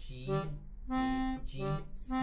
G, E, G, C.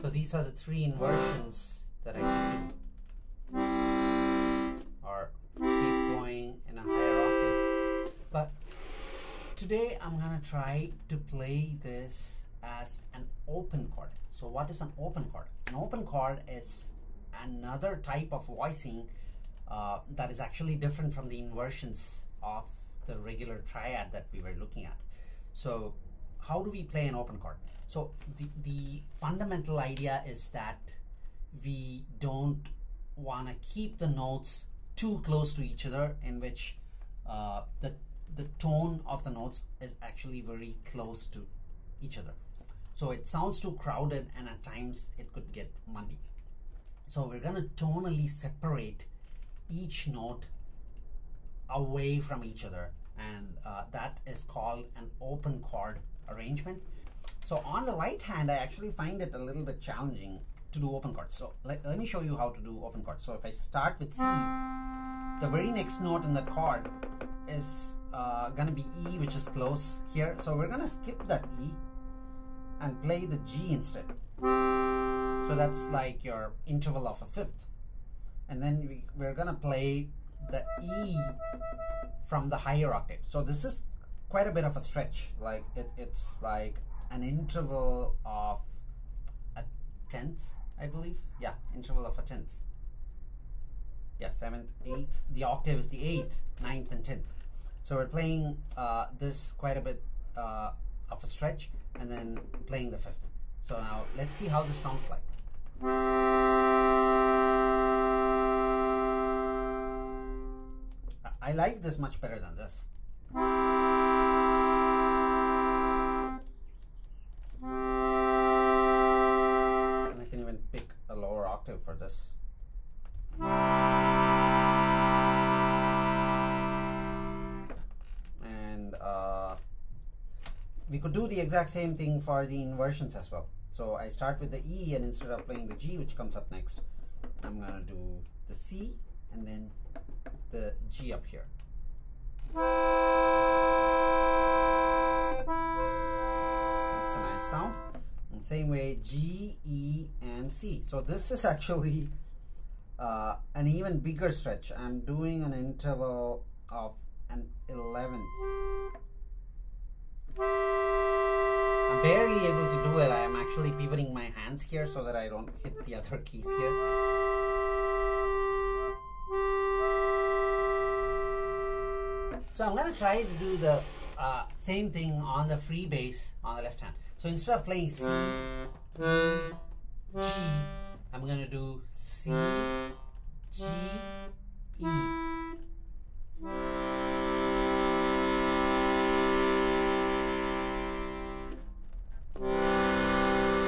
So these are the three inversions that I can do, or keep going in a higher octave. But today I'm gonna try to play this as an open chord. So what is an open chord? An open chord is another type of voicing that is actually different from the inversions of the regular triad that we were looking at. So how do we play an open chord? So the fundamental idea is that we don't want to keep the notes too close to each other, in which the tone of the notes is actually very close to each other. So it sounds too crowded, and at times it could get muddy. So we're going to tonally separate each note away from each other, and that is called an open chord arrangement. So on the right hand, I actually find it a little bit challenging to do open chords. So let me show you how to do open chords. So if I start with C, the very next note in that chord is gonna be E, which is close here. So we're gonna skip that E and play the G instead. So that's like your interval of a fifth. And then we're gonna play the E from the higher octave. So this is quite a bit of a stretch. Like it's like an interval of a tenth, I believe. Yeah, interval of a tenth. Yeah, 7th, 8th. The octave is the 8th, 9th, and 10th. So we're playing this quite a bit of a stretch, and then playing the 5th. So now let's see how this sounds like. I like this much better than this. And I can even pick a lower octave for this. And we could do the exact same thing for the inversions as well. So I start with the E, and instead of playing the G, which comes up next, I'm gonna do the C and then the G up here. That's a nice sound. And same way, G, E, and C. So this is actually an even bigger stretch. I'm doing an interval of an 11th. I'm barely able to do it. I am actually pivoting my hands here so that I don't hit the other keys here. So I'm going to try to do the same thing on the free bass on the left hand. So instead of playing C, E, G, I'm going to do C, G, E.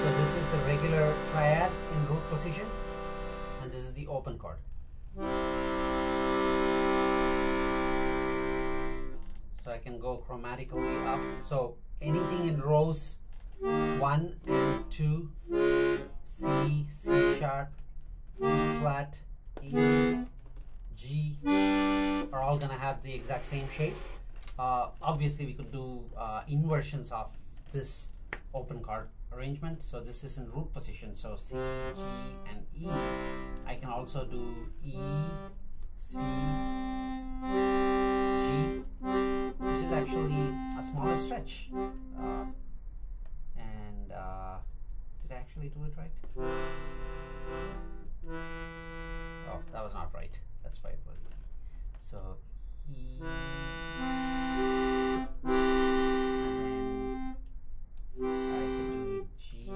So this is the regular triad in root position, and this is the open chord. So I can go chromatically up. So anything in rows 1 and 2, C, C sharp, E flat, E, G, are all gonna have the exact same shape. Obviously we could do inversions of this open chord arrangement. So this is in root position, so C, G, and E. I can also do E, C, G, which is actually a smaller stretch. Did I actually do it right? Oh, that was not right. That's why it was. So E, and then I could do G,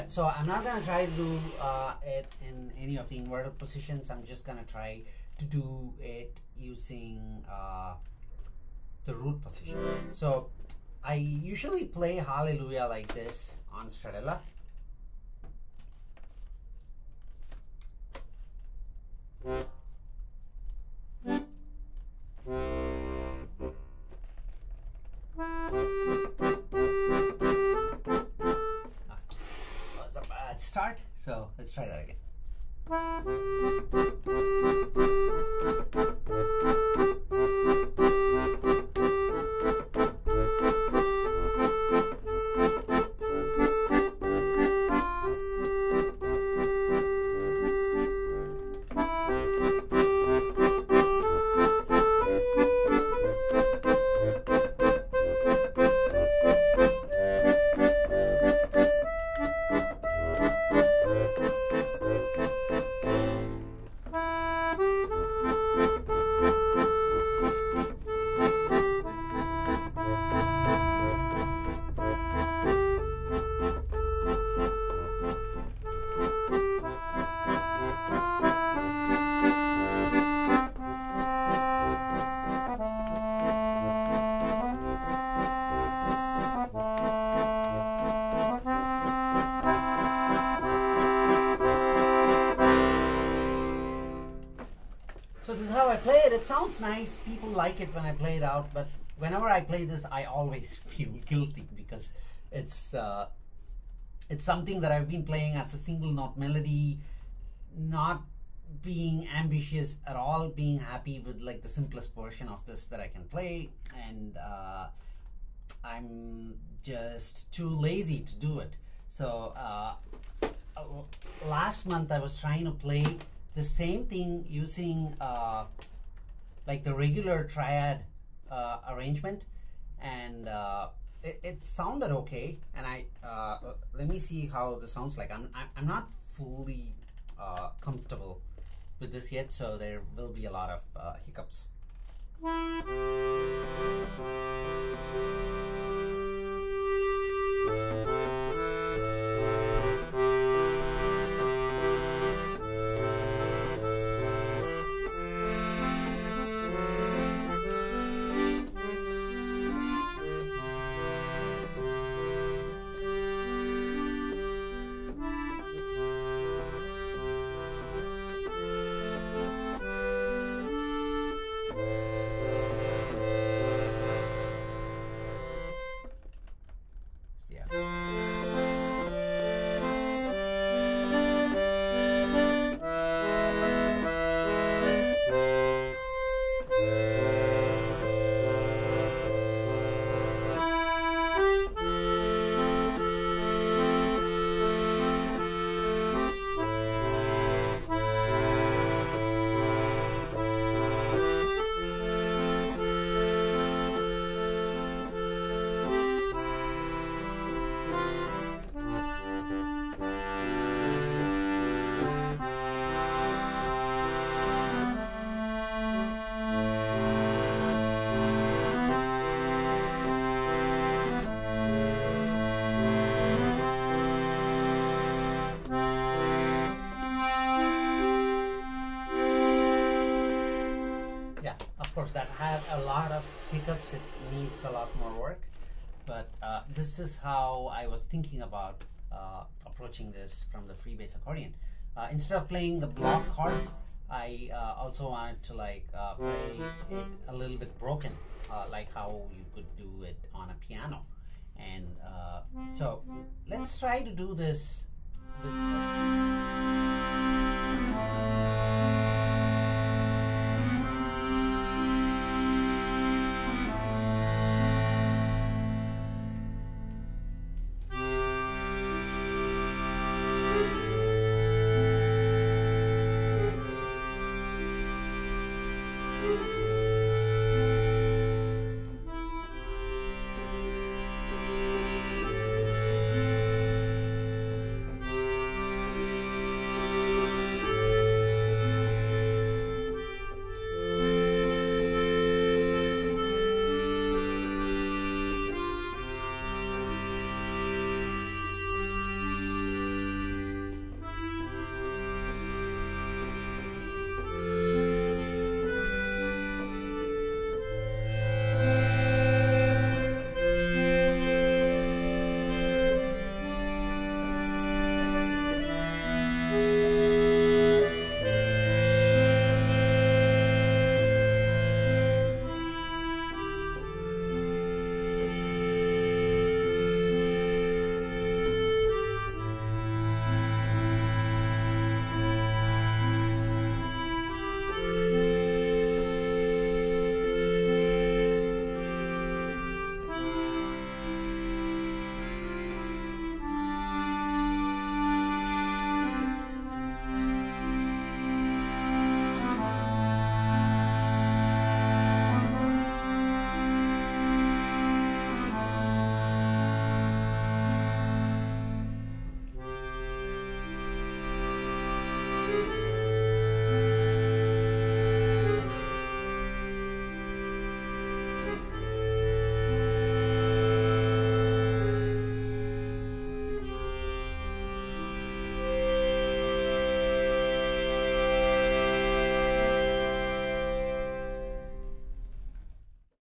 so I'm not going to try to do it in any of the inverted positions. I'm just going to try to do it using the root position. So I usually play Hallelujah like this on Stradella. That was a bad start, so let's try that again. So this is how I play it. It sounds nice. People like it when I play it out, but whenever I play this, I always feel guilty because it's something that I've been playing as a single note melody, not being ambitious at all, being happy with like the simplest version of this that I can play, and I'm just too lazy to do it. So last month I was trying to play the same thing using like the regular triad arrangement, and it sounded okay. And let me see how this sounds like. I'm not fully comfortable with this yet, so there will be a lot of hiccups. Of course, that had a lot of hiccups. It needs a lot more work, but this is how I was thinking about approaching this from the free bass accordion. Instead of playing the block chords, I also wanted to like play it a little bit broken, like how you could do it on a piano. And so let's try to do this with